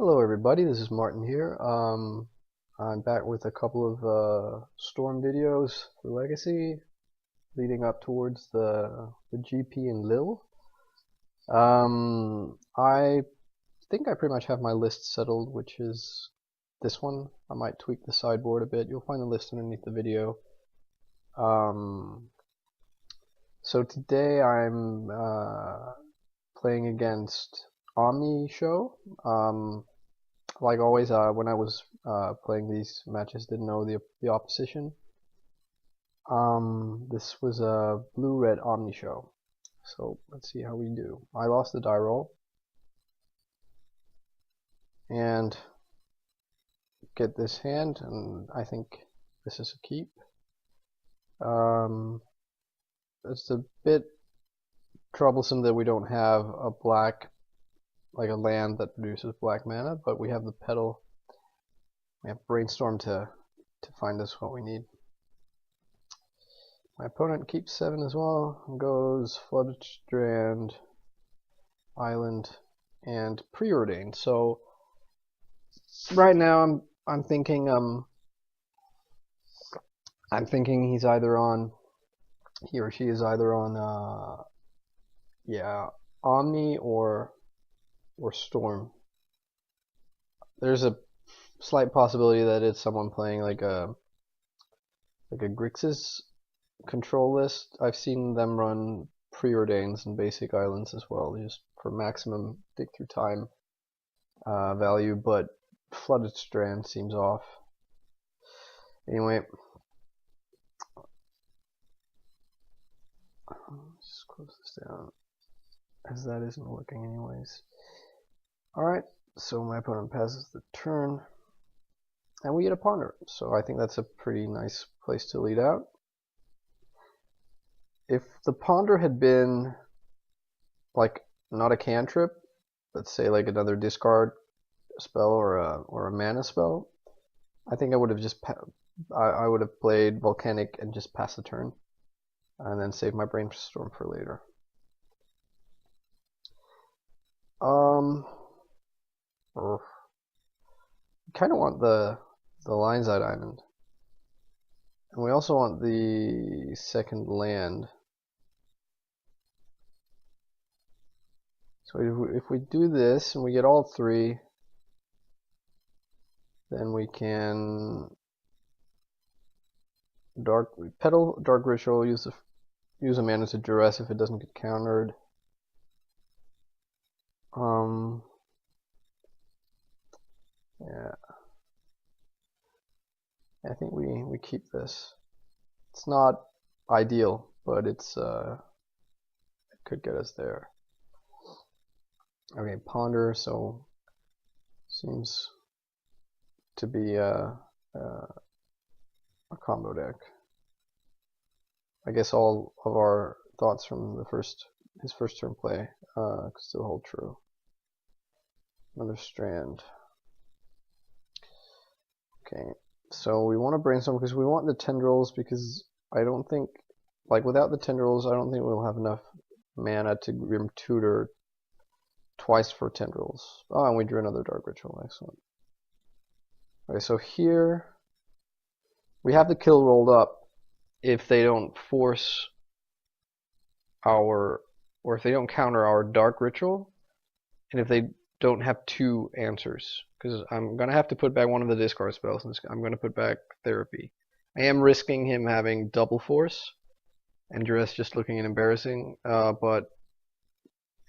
Hello everybody, this is Martin here. I'm back with a couple of Storm videos for Legacy, leading up towards the GP in Lille. I think I pretty much have my list settled, which is this one. I might tweak the sideboard a bit. You'll find the list underneath the video. So today I'm playing against Omni Show. Like always, when I was playing these matches, didn't know the opposition. This was a blue-red Omni Show. So let's see how we do. I lost the die roll. And get this hand, and I think this is a keep. It's a bit troublesome that we don't have a black, like a land that produces black mana, but we have the petal. We have Brainstorm to find us what we need. My opponent keeps 7 as well, and goes Flooded Strand, Island, and Preordain. So right now I'm thinking he's either on, he or she is either on Omni or Storm. There's a slight possibility that it's someone playing like a Grixis control list. I've seen them run Preordains and basic islands as well, just for maximum dig through time value, but Flooded Strand seems off. Anyway, just close this down, as that isn't working anyways. Alright, so my opponent passes the turn, and we get a ponder, so I think that's a pretty nice place to lead out. If the ponder had been like not a cantrip, let's say like another discard spell or a mana spell, I think I would have just I would have played Volcanic and just passed the turn, and then save my Brainstorm for later. Kind of want the Lion's Eye Diamond, and we also want the second land. So if we do this and we get all 3, then we can Dark Ritual, use a mana to Duress if it doesn't get countered. Yeah, I think we keep this. It's not ideal, but it could get us there. Okay, ponder, so seems to be a combo deck. I guess all of our thoughts from his first turn play still hold true. Another strand. Okay, so we want to brainstorm because we want the tendrils, because I don't think, like without the tendrils, I don't think we'll have enough mana to Grim Tutor twice for tendrils. Oh, and we drew another Dark Ritual, excellent. Okay, so here we have the kill rolled up if they don't force or if they don't counter our Dark Ritual, and if they don't have 2 answers, because I'm going to have to put back one of the discard spells, and I'm going to put back Therapy. I am risking him having double force, and Duress just looking embarrassing, but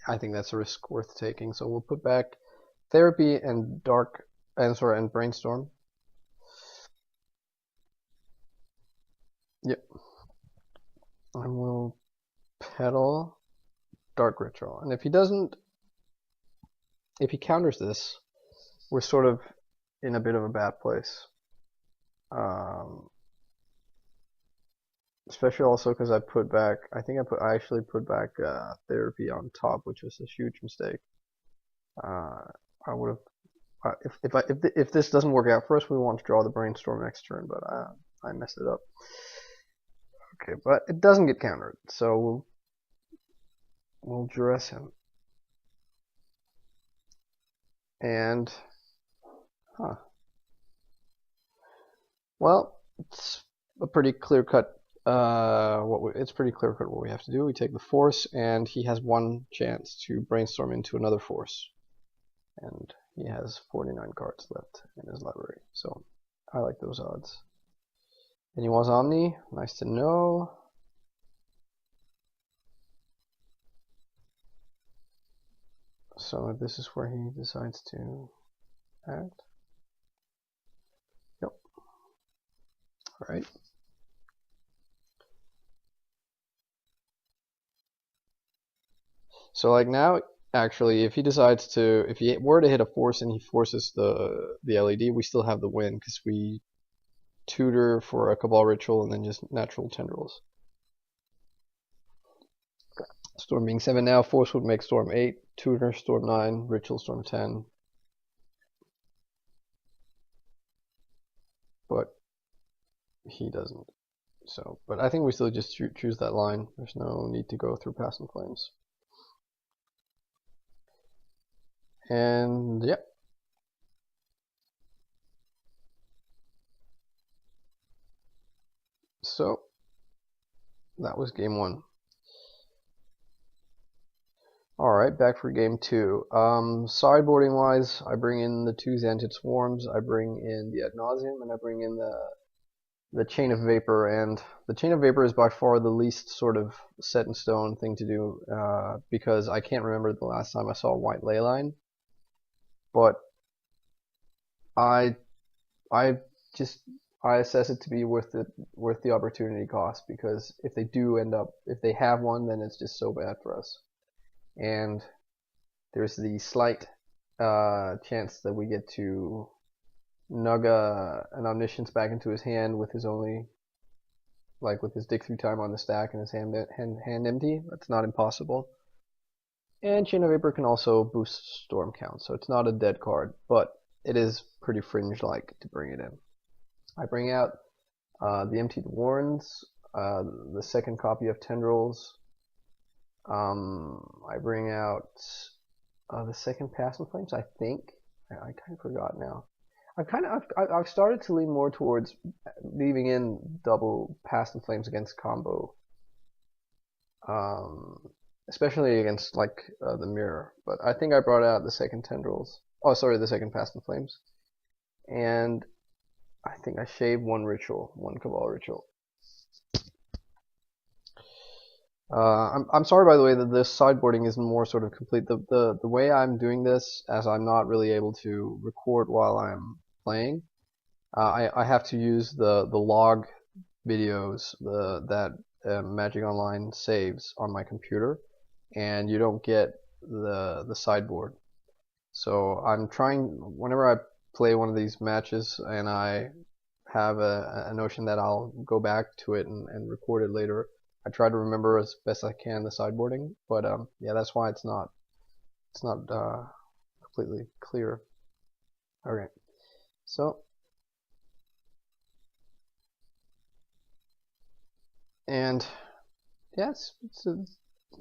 I think that's a risk worth taking, so we'll put back Therapy and and Brainstorm. Yep. And we'll Petal Dark Ritual. And if he counters this, we're sort of in a bit of a bad place. Especially also because I actually put back Therapy on top, which was a huge mistake. I would have, if this doesn't work out for us, we want to draw the Brainstorm next turn, but I messed it up. Okay, but it doesn't get countered, so we'll Duress him. And Huh. Well, it's a pretty clear-cut. It's pretty clear-cut what we have to do. We take the force, and he has one chance to brainstorm into another force, and he has 49 cards left in his library. So I like those odds. And he wants Omni. Nice to know. So this is where he decides to act. Yep. Alright. So like now, actually, if he decides to, if he were to hit a force and he forces the LED, we still have the win because we tutor for a Cabal Ritual and then just natural Tendrils. Storm being 7 now, force would make Storm 8, tutor Storm 9, Ritual Storm 10. But he doesn't. So, but I think we still just choose that line. There's no need to go through Past in Flames. And yep. So that was game 1. Alright, back for game 2. Sideboarding wise, I bring in the 2 Xantid Swarms, I bring in the Ad Nauseam, and I bring in the Chain of Vapor. And the Chain of Vapor is by far the least sort of set in stone thing to do, because I can't remember the last time I saw a white leyline. But I assess it to be worth the opportunity cost, because if they have one, then it's just so bad for us. And there's the slight chance that we get to nug an Omniscience back into his hand with his with his dig through time on the stack and his hand empty. That's not impossible. And Chain of Vapor can also boost Storm count, so it's not a dead card, but it is pretty fringe-like to bring it in. I bring out the Emptied Warrens, the second copy of Tendrils. I bring out the second Past in Flames, I think. I kind of forgot now. I've started to lean more towards leaving in double Past in Flames against combo. Especially against like the mirror, but I think I brought out the second Tendrils. Oh, sorry, the second Past in Flames, and I think I shaved one Cabal Ritual. I'm sorry, by the way, that this sideboarding isn't more sort of complete. The way I'm doing this, as I'm not really able to record while I'm playing, I have to use the log videos that Magic Online saves on my computer, and you don't get the sideboard. So I'm trying, whenever I play one of these matches and I have a notion that I'll go back to it and record it later, I try to remember as best I can the sideboarding. But yeah, that's why it's not completely clear. Okay, so and yeah, it's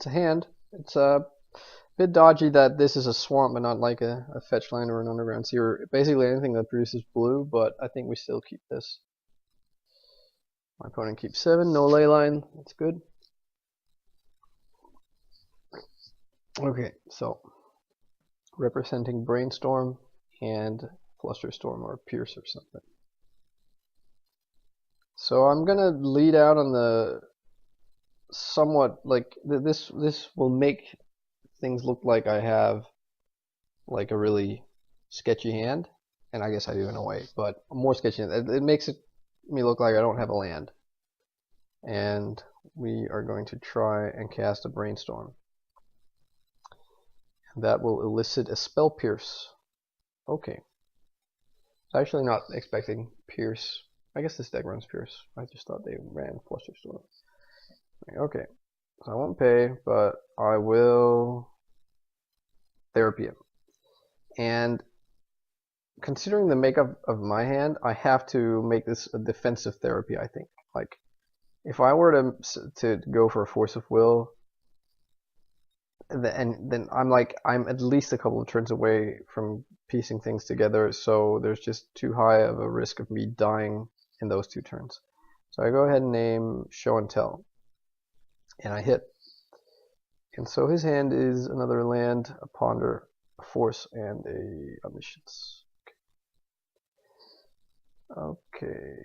a hand. It's a bit dodgy that this is a swamp and not like a fetch land or an underground sea or basically anything that produces blue, but I think we still keep this. My opponent keeps 7, no leyline, that's good. Okay, so representing Brainstorm and Flusterstorm or Pierce or something. So I'm gonna lead out on the somewhat like this will make things look like I have like a really sketchy hand, and I guess I do in a way, but more sketchy. It makes me look like I don't have a land. And we are going to try and cast a Brainstorm. That will elicit a Spell Pierce. Okay. I was actually not expecting Pierce. I guess this deck runs Pierce. I just thought they ran Flusterstorm. Okay. So I won't pay, but I will Therapy him. And considering the makeup of my hand, I have to make this a defensive therapy, I think. Like, if I were to go for a Force of Will, and then I'm at least a couple of turns away from piecing things together, so there's just too high of a risk of me dying in those 2 turns. So I go ahead and name Show and Tell, and I hit. And so his hand is another land, a Ponder, a Force, and a Omniscience. Okay,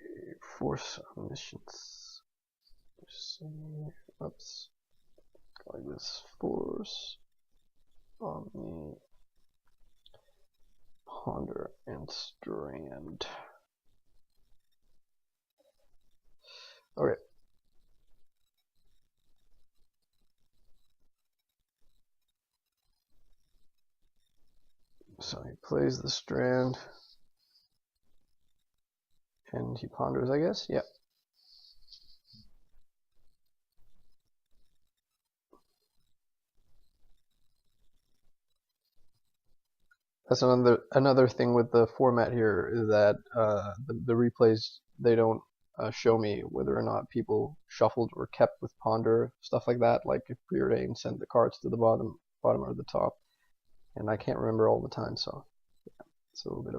Force, Omniscience. Oops. Like this, Force, Omni, Ponder, and Strand. Okay. So he plays the Strand, and he ponders, I guess? Yep. That's another thing with the format here is that the replays, they don't show me whether or not people shuffled or kept with Ponder, stuff like that, like if Preordain sent the cards to the bottom or the top, and I can't remember all the time, so yeah, it's a little bit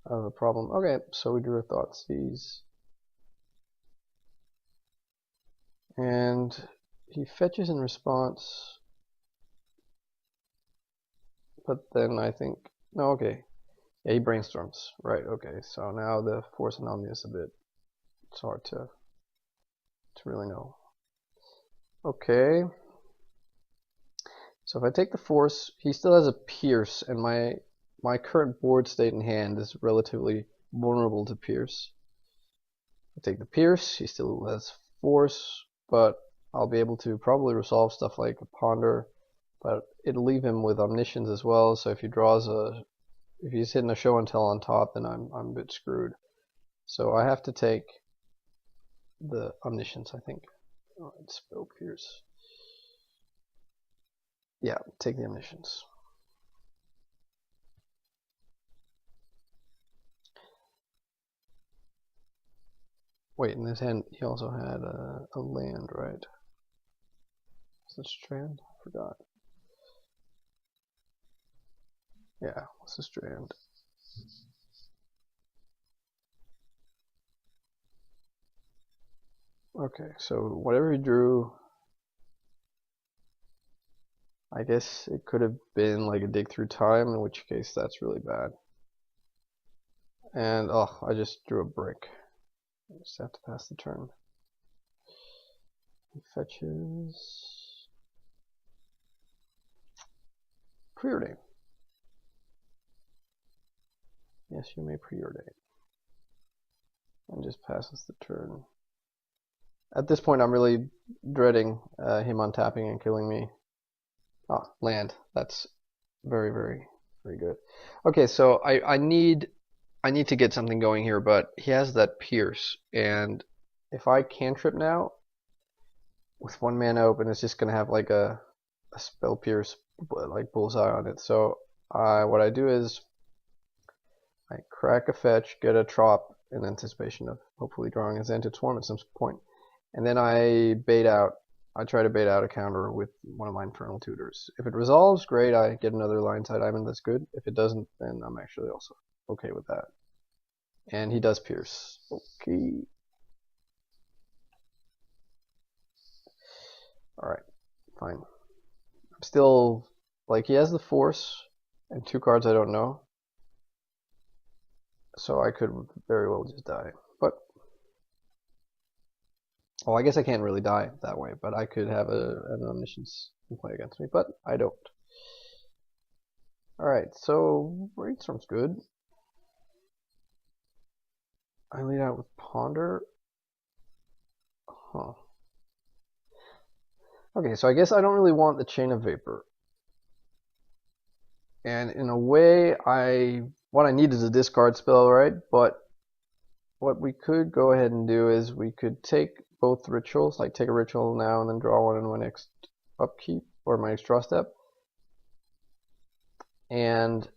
of a problem. Okay, so we drew a Thoughtseize, and he fetches in response. But then I think, no, okay. Yeah, he brainstorms. Right, okay. So now the Force and Omni is a bit, it's hard to really know. Okay. So if I take the Force, he still has a Pierce, and my current board state in hand is relatively vulnerable to Pierce. I take the Pierce, he still has Force, but I'll be able to probably resolve stuff like a Ponder, but it'll leave him with Omniscience as well, so if he draws if he's hitting a Show and Tell on top, then I'm a bit screwed. So I have to take the Omniscience, I think. Alright, Spell Pierce. Yeah, take the Omniscience. Wait, in his hand he also had a land, right? Is it Strand? I forgot. Yeah, what's the Strand? Okay, so whatever he drew, I guess it could have been like a Dig Through Time, in which case that's really bad. And oh, I just drew a brick. I just have to pass the turn. He fetches Preordain. Yes, you may Preordain. And just passes the turn. At this point, I'm really dreading him untapping and killing me. Ah, land. That's very, very, very good. Okay, so I need to get something going here, but he has that Pierce, and if I cantrip now with 1 mana open, it's just gonna have like a Spell Pierce like bullseye on it. So what I do is I crack a fetch, get a Trop in anticipation of hopefully drawing a Xantid Swarm at some point, and then I try to bait out a counter with one of my Infernal Tutors. If it resolves, great, I get another line side diamond, that's good. If it doesn't, then I'm actually also okay with that. And he does Pierce. Okay. Alright, fine. I'm still, like, he has the Force and 2 cards I don't know. So I could very well just die. But, well, I guess I can't really die that way, but I could have an Omniscience in play against me, but I don't. Alright, so Brainstorm's good. I lead out with Ponder. Huh. Okay, so I guess I don't really want the Chain of Vapor. And in a way, what I need is a discard spell, right? But what we could go ahead and do is we could take both rituals, like take a ritual now and then draw one in my next upkeep or my next draw step. And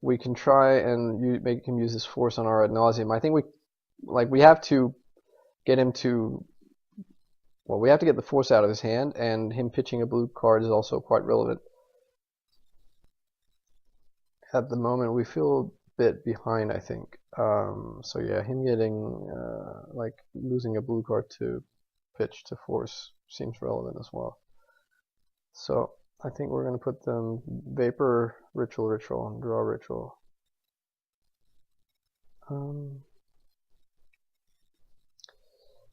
we can try and make him use his Force on our Ad Nauseam. I think we have to get him to, Well, we have to get the force out of his hand, and him pitching a blue card is also quite relevant. At the moment, we feel a bit behind, I think. So yeah, him getting, like, losing a blue card to pitch to force seems relevant as well. So I think we're going to put them Vapor, Ritual, and Draw Ritual.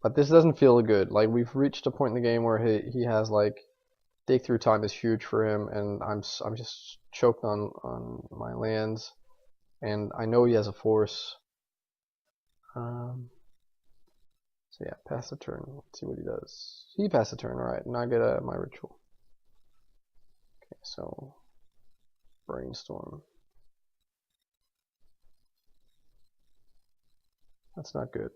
But this doesn't feel good. Like, we've reached a point in the game where he has, like, dig through time is huge for him, and I'm just choked on my lands, and I know he has a force. So yeah, pass the turn. Let's see what he does. He passed the turn, alright, and I get my ritual. Okay, so Brainstorm. That's not good.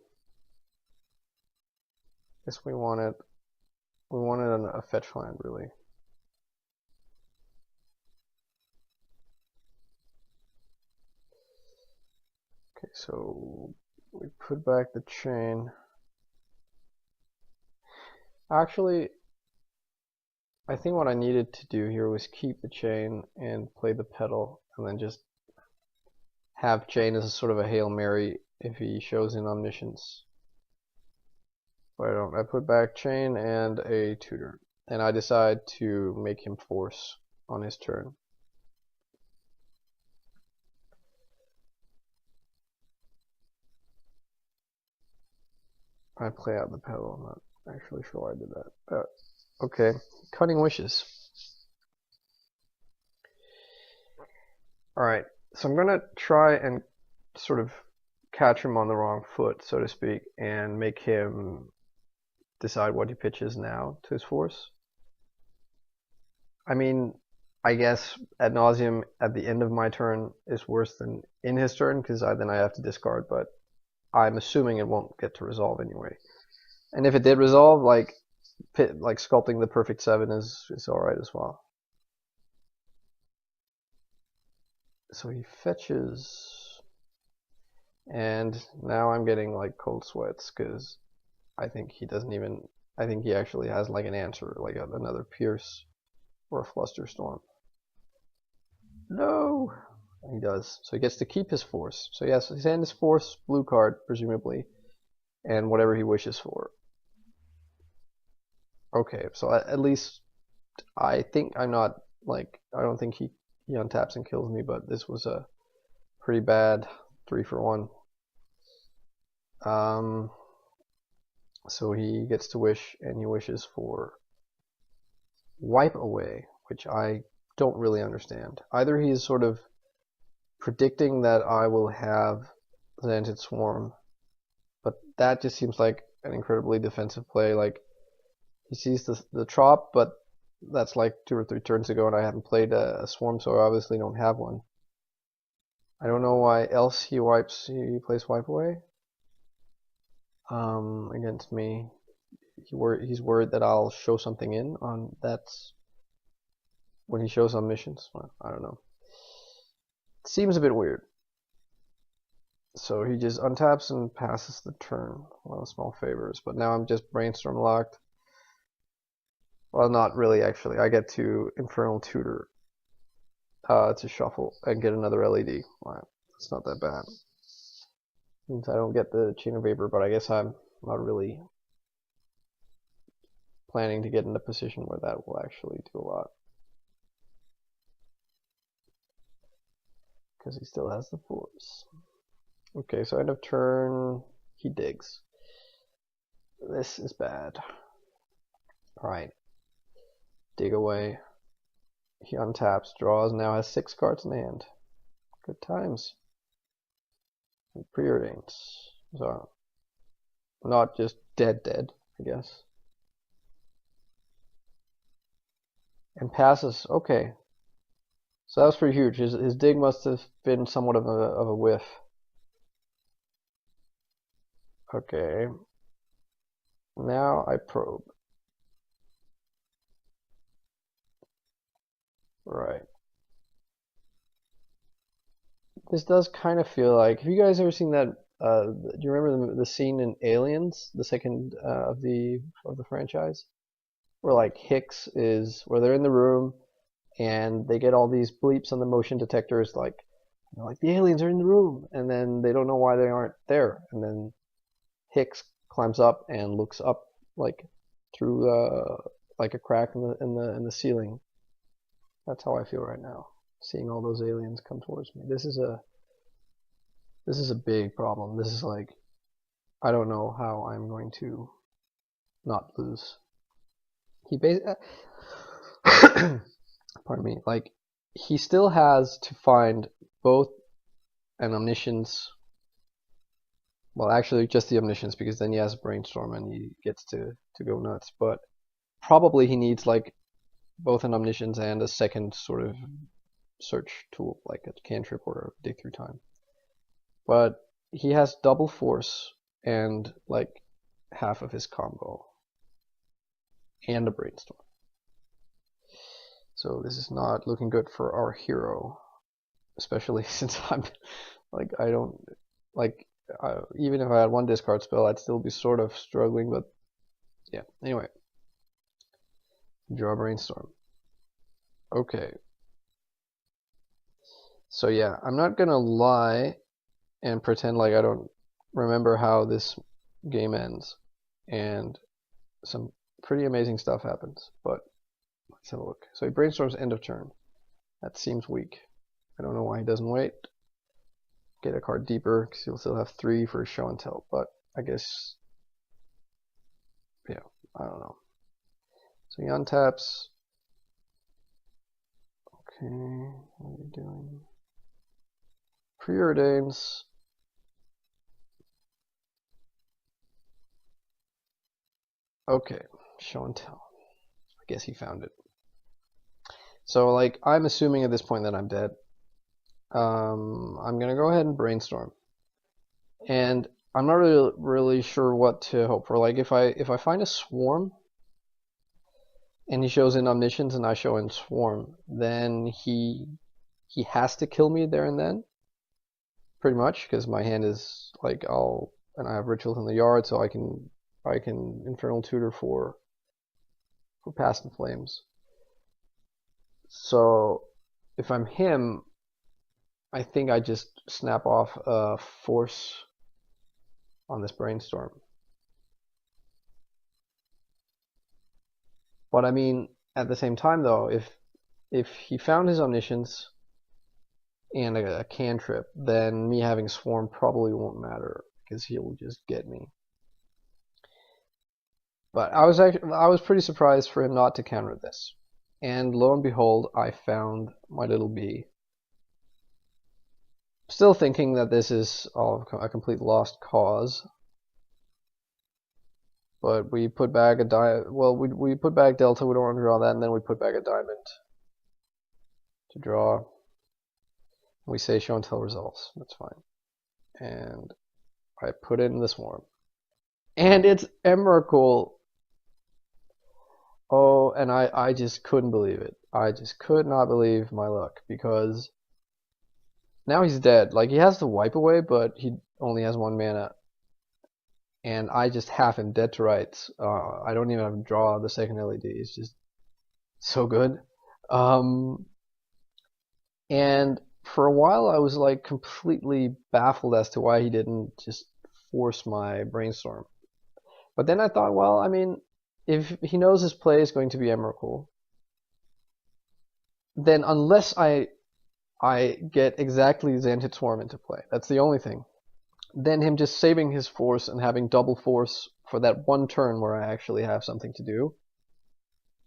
Guess we wanted a fetch land, really. Okay, so we put back the chain. Actually, I think what I needed to do here was keep the chain and play the petal, and then just have chain as a sort of a Hail Mary if he shows in Omniscience. But I don't. I put back chain and a tutor, and I decide to make him force on his turn. I play out the petal. I'm not actually sure why I did that. Okay, Cunning Wishes. Alright, so I'm gonna try and sort of catch him on the wrong foot, so to speak, and make him decide what he pitches now to his force. I mean, I guess Ad Nauseam at the end of my turn is worse than in his turn, because then I have to discard, but I'm assuming it won't get to resolve anyway. And if it did resolve, like sculpting the perfect 7 is alright as well. So he fetches, and now I'm getting like cold sweats because I think he doesn't even, I think he actually has like an answer, like another Pierce or a Flusterstorm. No! He does. So he gets to keep his force. So yes, his hand is force, blue card, presumably, and whatever he wishes for. Okay, so at least I think I'm not, like, I don't think he untaps and kills me, but this was a pretty bad 3-for-1. So he gets to wish, and he wishes for Wipe Away, which I don't really understand. Either he's sort of predicting that I will have Xantid Swarm, but that just seems like an incredibly defensive play. Like, he sees the trop, but that's like 2 or 3 turns ago, and I haven't played a Swarm, so I obviously don't have one. I don't know why else he plays Wipe Away against me. He's worried that I'll show something in on that's when he shows Omniscience. Well, I don't know. It seems a bit weird. So he just untaps and passes the turn. One of small favors, but now I'm just Brainstorm locked. Well, not really, actually. I get to Infernal Tutor to shuffle and get another LED. Wow, that's not that bad. Means I don't get the Chain of Vapor, but I guess I'm not really planning to get in a position where that will actually do a lot. Because he still has the force. Okay, so end of turn, he digs. This is bad. Alright. Dig away. He untaps, draws, now has 6 cards in hand. Good times. And Preordains. So, not just dead, I guess. And passes. Okay. So that was pretty huge. His dig must have been somewhat of a whiff. Okay. Now I probe. Right. This does kind of feel like, have you guys ever seen that Do you remember the scene in Aliens, the second of the franchise, where like where they're in the room and they get all these bleeps on the motion detectors, like the aliens are in the room, and then they don't know why they aren't there, and then Hicks climbs up and looks up like through like a crack in the ceiling. That's how I feel right now, seeing all those aliens come towards me. This is a big problem. This is like, I don't know how I'm going to not lose. He basically, pardon me, like he still has to find both an Omniscience, well actually just the Omniscience, because then he has Brainstorm and he gets to go nuts, but probably he needs like both an Omniscience and a second sort of search tool, like a cantrip or a dig through time. But he has double force and like half of his combo and a Brainstorm. So this is not looking good for our hero, especially since I'm like, I don't like, even if I had one discard spell, I'd still be sort of struggling, but yeah, anyway. Draw Brainstorm. Okay. So yeah, I'm not gonna lie and pretend like I don't remember how this game ends, and some pretty amazing stuff happens, but let's have a look. So he Brainstorms end of turn. That seems weak. I don't know why he doesn't wait. Get a card deeper, because he'll still have 3 for show and tell, but I guess, yeah, I don't know. So he untaps. Okay, what are you doing? Preordains. Okay, show and tell. I guess he found it. So, like, I'm assuming at this point that I'm dead. I'm gonna go ahead and Brainstorm, and I'm not really sure what to hope for. Like, if I find a Swarm, and he shows in Omniscience and I show in Swarm, then he has to kill me there and then, pretty much, because my hand is like, and I have rituals in the yard, so I can Infernal Tutor for Past in Flames. So if I'm him, I think I just snap off a force on this Brainstorm. But I mean, at the same time though, if he found his Omniscience and a cantrip, then me having Swarm probably won't matter, because he'll just get me. But I was pretty surprised for him not to counter this. And lo and behold, I found my little bee. Still thinking that this is a complete lost cause. But we put back we put back Delta, we don't want to draw that, and then we put back a diamond to draw. We say show and tell resolves, that's fine. And I put in the Swarm. And it's Emrakul. Oh, and I just couldn't believe it. I just could not believe my luck, because now he's dead. Like, he has to wipe away, but he only has 1 mana. And I just have him dead to rights. I don't even have to draw the second LED. It's just so good. And for a while I was like completely baffled as to why he didn't just force my Brainstorm. But then I thought, well, I mean, if he knows his play is going to be Emrakul, then unless I get exactly Xantid Swarm into play, that's the only thing, then him just saving his force and having double force for that 1 turn where I actually have something to do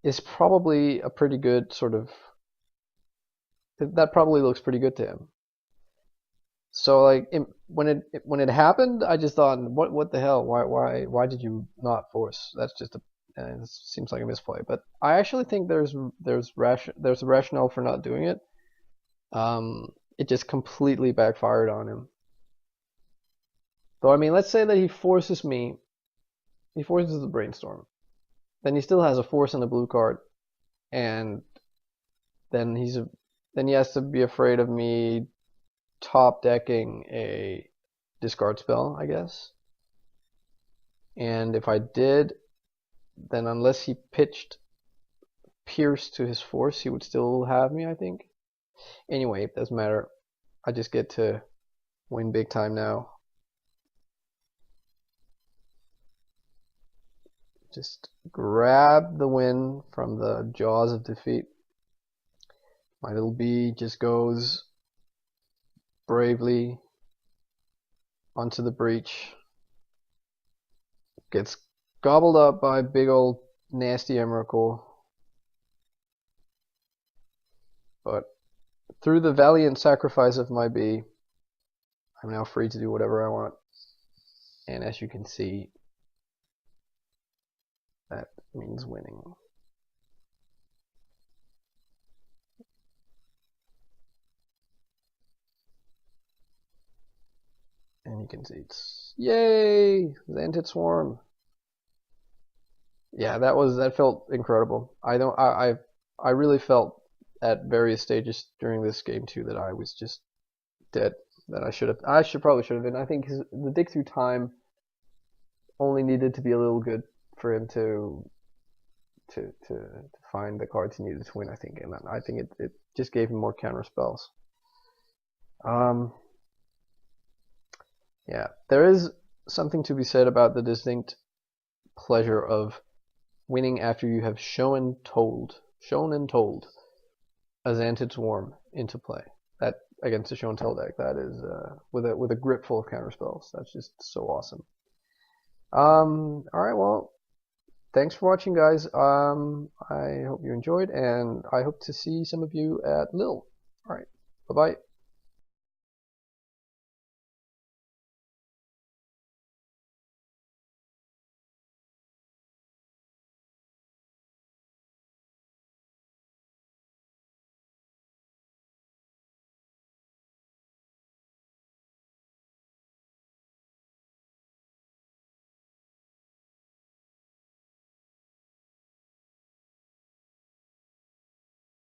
is probably a pretty good sort of, that probably looks pretty good to him. So like when it happened, I just thought, what the hell? Why did you not force? That's just it seems like a misplay. But I actually think there's a rationale for not doing it. It just completely backfired on him. So I mean, let's say that he forces the Brainstorm. Then he still has a force in the blue card, and then he has to be afraid of me top decking a discard spell, I guess. And if I did, then unless he pitched Pierce to his force, he would still have me, I think. Anyway, it doesn't matter. I just get to win big time now. Just grab the win from the jaws of defeat. My little bee just goes bravely onto the breach. Gets gobbled up by big old nasty Emrakul. But through the valiant sacrifice of my bee, I'm now free to do whatever I want. And as you can see, that means winning. And you can see it's yay! Xantid Swarm. Yeah, that felt incredible. I really felt at various stages during this game too that I was just dead. That probably should have been. I think the dig through time only needed to be a little good for him to find the cards he needed to win, I think, and I think it just gave him more counter spells. Yeah, there is something to be said about the distinct pleasure of winning after you have shown and told a Xantid Swarm into play. That against a show and tell deck, that is with a grip full of counter spells. That's just so awesome. All right, well, thanks for watching, guys. I hope you enjoyed, and I hope to see some of you at Lille. All right, bye bye.